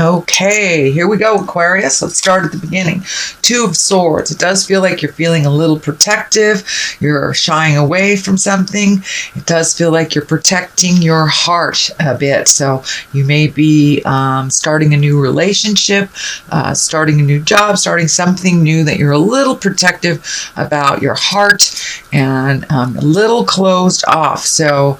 Okay, here we go, Aquarius. Let's start at the beginning. Two of Swords. It does feel like you're feeling a little protective. You're shying away from something. It does feel like you're protecting your heart a bit. So you may be starting a new relationship, starting a new job, starting something new that you're a little protective about your heart and a little closed off. So,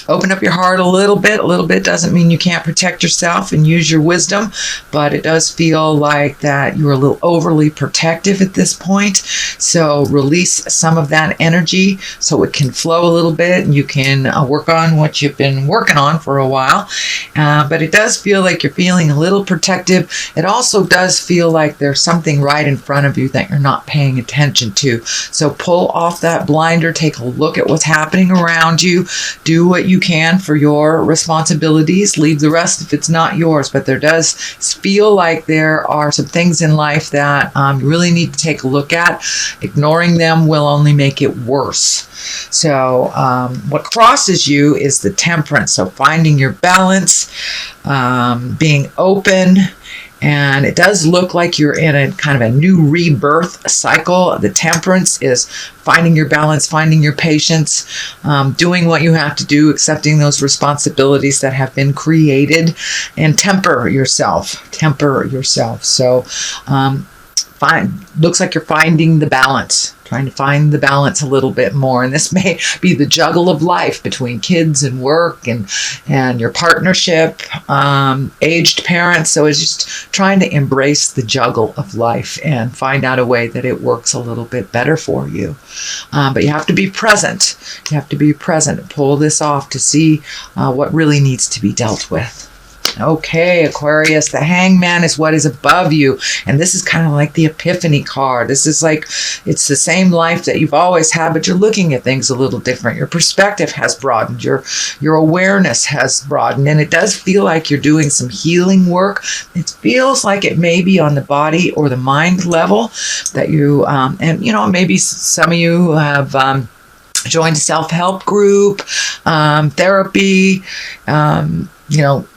open up your heart a little bit. A little bit doesn't mean you can't protect yourself and use your wisdom, but it does feel like that you're a little overly protective at this point. So release some of that energy so it can flow a little bit and you can work on what you've been working on for a while. But it does feel like you're feeling a little protective. It also does feel like there's something right in front of you that you're not paying attention to. So pull off that blinder, take a look at what's happening around you, do what you can for your responsibilities, leave the rest if it's not yours. But there does feel like there are some things in life that you really need to take a look at. Ignoring them will only make it worse. So what crosses you is the Temperance. So finding your balance, being open. And it does look like you're in a kind of a new rebirth cycle. The Temperance is finding your balance, finding your patience, doing what you have to do, accepting those responsibilities that have been created, and temper yourself. Temper yourself. So looks like you're finding the balance, trying to find the balance a little bit more. And this may be the juggle of life between kids and work and your partnership, aged parents. So it's just trying to embrace the juggle of life and find out a way that it works a little bit better for you. But you have to be present. You have to be present and pull this off to see what really needs to be dealt with. Okay, Aquarius, the Hangman is what is above you. And this is kind of like the Epiphany card. This is like, it's the same life that you've always had, but you're looking at things a little different. Your perspective has broadened. Your awareness has broadened. And it does feel like you're doing some healing work. It feels like it may be on the body or the mind level that you, and you know, maybe some of you have joined a self-help group, therapy,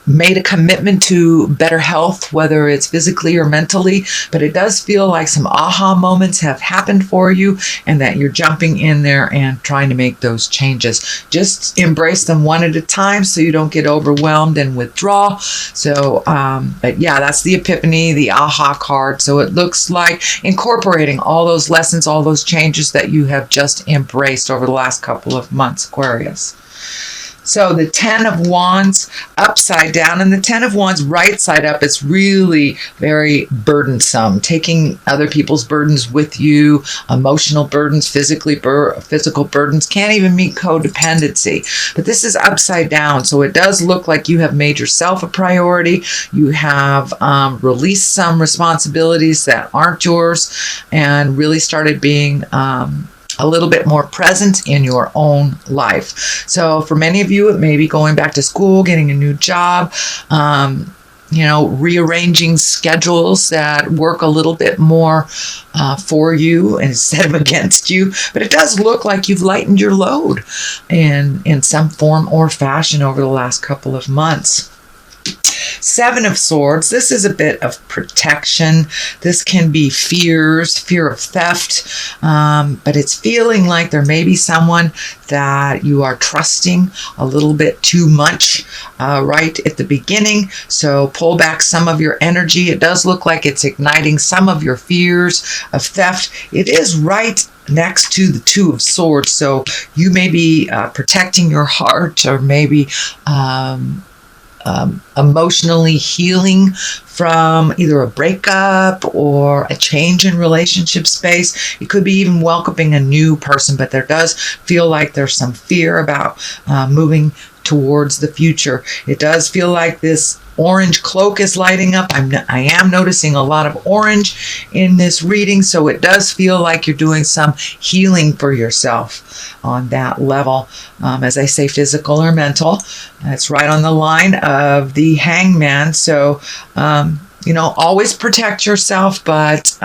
made a commitment to better health, whether it's physically or mentally. But it does feel like some aha moments have happened for you and that you're jumping in there and trying to make those changes. Just embrace them one at a time so you don't get overwhelmed and withdraw. So, but yeah, that's the Epiphany, the aha card. So it looks like incorporating all those lessons, all those changes that you have just embraced over the last couple of months, Aquarius. So the Ten of Wands upside down and the Ten of Wands right side up is really very burdensome. Taking other people's burdens with you, emotional burdens, physical burdens, can't even meet codependency. But this is upside down, so it does look like you have made yourself a priority. You have released some responsibilities that aren't yours and really started being a little bit more present in your own life. So for many of you, it may be going back to school, getting a new job, rearranging schedules that work a little bit more for you instead of against you. But it does look like you've lightened your load in some form or fashion over the last couple of months. Seven of Swords, this is a bit of protection. This can be fear of theft, but it's feeling like there may be someone that you are trusting a little bit too much right at the beginning. So pull back some of your energy. It does look like it's igniting some of your fears of theft. It is right next to the Two of Swords, so you may be protecting your heart or maybe emotionally healing from either a breakup or a change in relationship space. It could be even welcoming a new person, but there does feel like there's some fear about moving towards the future. It does feel like this orange cloak is lighting up. I am noticing a lot of orange in this reading, so it does feel like you're doing some healing for yourself on that level. As I say, physical or mental. It's right on the line of the Hangman. So, always protect yourself, but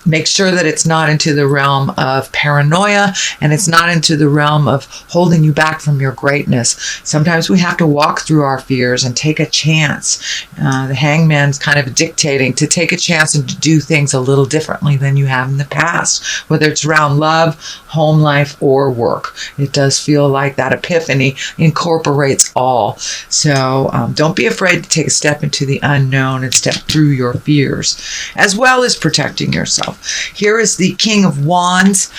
make sure that it's not into the realm of paranoia, and it's not into the realm of holding you back from your greatness. Sometimes we have to walk through our fears and take a chance. The hangman's kind of dictating to take a chance and to do things a little differently than you have in the past, whether it's around love, home life, or work. It does feel like that epiphany incorporates all. So don't be afraid to take a step into the unknown and step through your fears, as well as protecting yourself. Here is the King of Wands.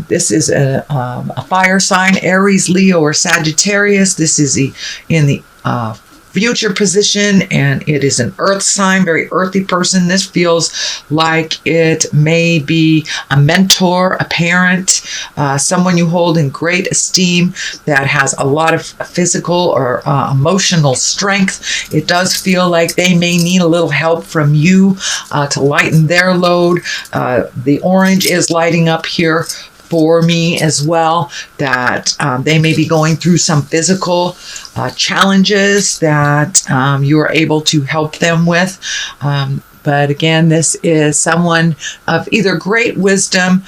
This is a fire sign, Aries, Leo, or Sagittarius. This is in the future position, and it is an earth sign, very earthy person. This feels like it may be a mentor, a parent, someone you hold in great esteem that has a lot of physical or emotional strength. It does feel like they may need a little help from you to lighten their load. The orange is lighting up here for me as well, that they may be going through some physical challenges that you are able to help them with. But again, this is someone of either great wisdom,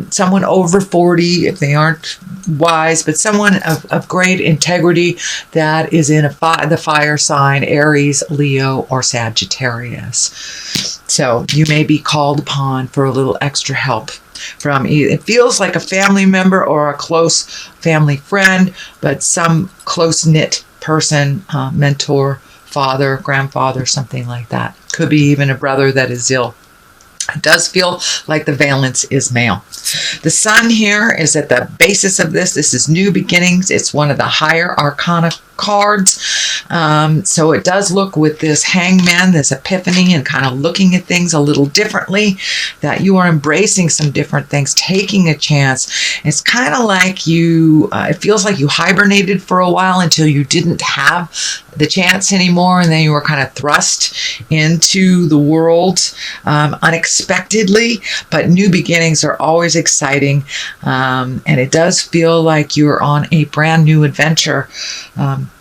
someone over 40 if they aren't wise, but someone of great integrity that is in the fire sign, Aries, Leo, or Sagittarius. So you may be called upon for a little extra help from it feels like a family member or a close family friend, but some close-knit person, mentor, father, grandfather, something like that. Could be even a brother that is ill. It does feel like the valence is male. The sun here is at the basis of this. This is new beginnings. It's one of the higher arcana cards. So it does look with this hangman, this epiphany, and kind of looking at things a little differently, that you are embracing some different things, taking a chance. It's kind of like it feels like you hibernated for a while until you didn't have the chance anymore, and then you were kind of thrust into the world unexpectedly. But new beginnings are always exciting, and it does feel like you're on a brand new adventure.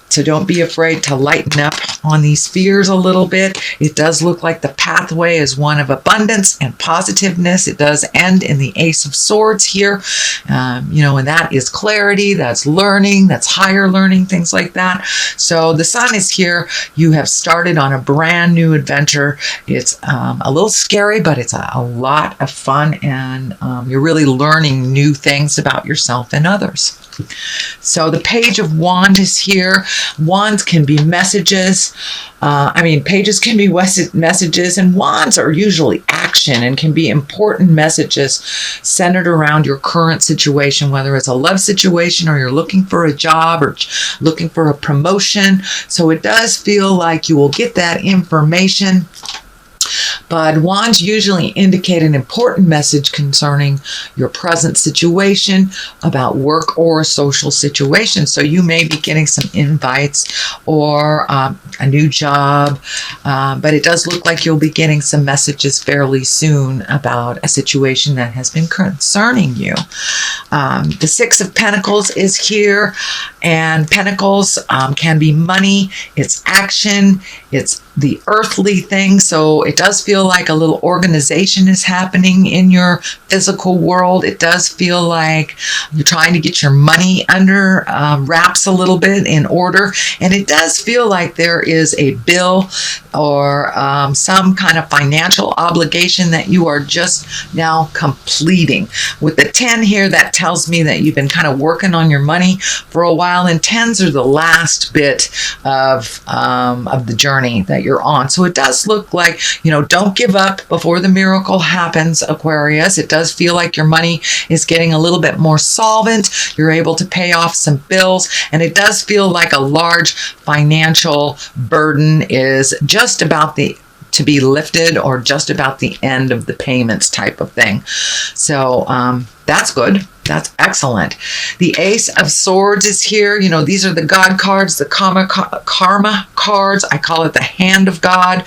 So don't be afraid to lighten up on these fears a little bit. It does look like the pathway is one of abundance and positiveness. It does end in the Ace of Swords here. And that is clarity, that's learning, that's higher learning, things like that. So the sun is here. You have started on a brand new adventure. It's a little scary, but it's a lot of fun, and you're really learning new things about yourself and others. So the Page of Wands is here. Wands can be messages. Pages can be messages, and wands are usually action and can be important messages centered around your current situation, whether it's a love situation or you're looking for a job or looking for a promotion. So it does feel like you will get that information. But wands usually indicate an important message concerning your present situation, about work or a social situation. So you may be getting some invites or a new job, but it does look like you'll be getting some messages fairly soon about a situation that has been concerning you. The Six of Pentacles is here, and pentacles can be money, it's action, it's the earthly thing. So it does feel like a little organization is happening in your physical world. It does feel like you're trying to get your money under wraps a little bit in order. And it does feel like there is a bill or some kind of financial obligation that you are just now completing. With the 10 here, that tells me that you've been kind of working on your money for a while, and 10s are the last bit of the journey that you're on. So it does look like, don't give up before the miracle happens, Aquarius. It does feel like your money is getting a little bit more solvent. You're able to pay off some bills, and it does feel like a large financial burden is just about to be lifted, or just about the end of the payments type of thing. So that's good. That's excellent. The Ace of Swords is here. These are the God cards, the karma cards. I call it the hand of God.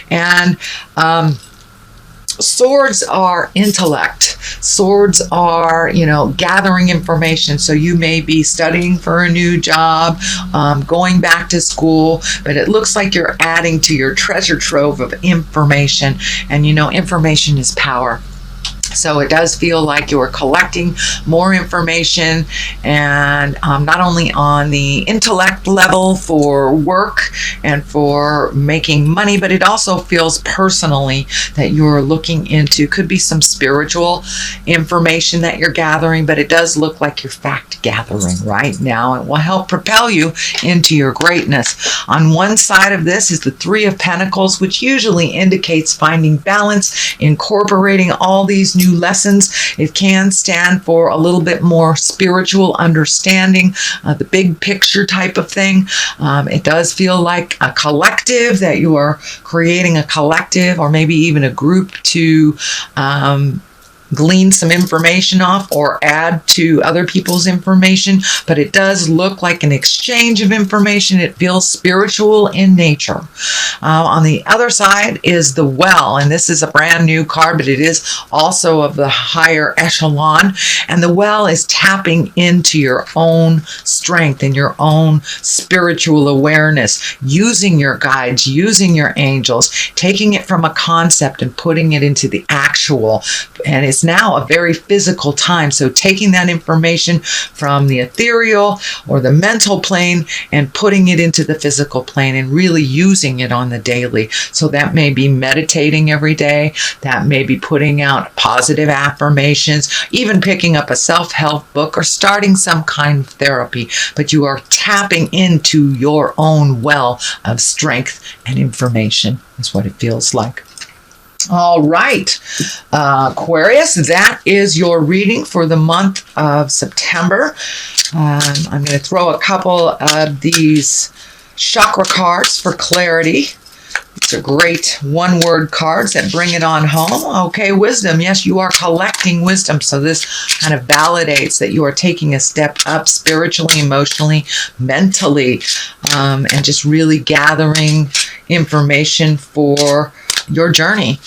And Swords are intellect. Swords are, gathering information. So you may be studying for a new job, going back to school, but it looks like you're adding to your treasure trove of information. And information is power. So it does feel like you're collecting more information, and not only on the intellect level for work and for making money, but it also feels personally that you're looking into, could be some spiritual information that you're gathering, but it does look like you're fact gathering right now. It will help propel you into your greatness. On one side of this is the Three of Pentacles, which usually indicates finding balance, incorporating all these new lessons. It can stand for a little bit more spiritual understanding, the big picture type of thing. It does feel like a collective, that you are creating a collective or maybe even a group to glean some information off or add to other people's information, but it does look like an exchange of information. It feels spiritual in nature. On the other side is the Well, and this is a brand new card, but it is also of the higher echelon, and the Well is tapping into your own strength and your own spiritual awareness, using your guides, using your angels, taking it from a concept and putting it into the actual. And it's now a very physical time. So taking that information from the ethereal or the mental plane and putting it into the physical plane and really using it on the daily. So that may be meditating every day. That may be putting out positive affirmations, even picking up a self-help book or starting some kind of therapy. But you are tapping into your own well of strength and information is what it feels like. All right, Aquarius, that is your reading for the month of September. I'm going to throw a couple of these chakra cards for clarity. These are great one-word cards that bring it on home. Okay, wisdom. Yes, you are collecting wisdom. So this kind of validates that you are taking a step up spiritually, emotionally, mentally, and just really gathering information for your journey,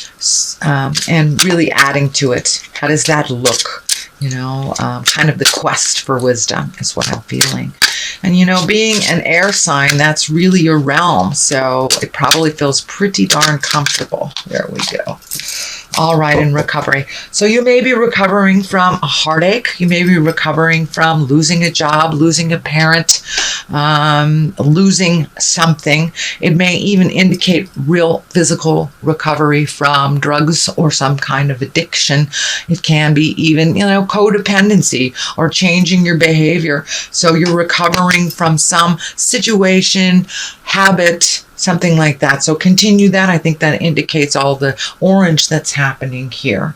and really adding to it. How does that look? Kind of the quest for wisdom is what I'm feeling. And, being an air sign, that's really your realm. So it probably feels pretty darn comfortable. There we go. All right, in recovery. So you may be recovering from a heartache. You may be recovering from losing a job, losing a parent, losing something. It may even indicate real physical recovery from drugs or some kind of addiction. It can be even, codependency or changing your behavior. So you're recovering from some situation, habit, something like that. So continue that. I think that indicates all the orange that's happening here.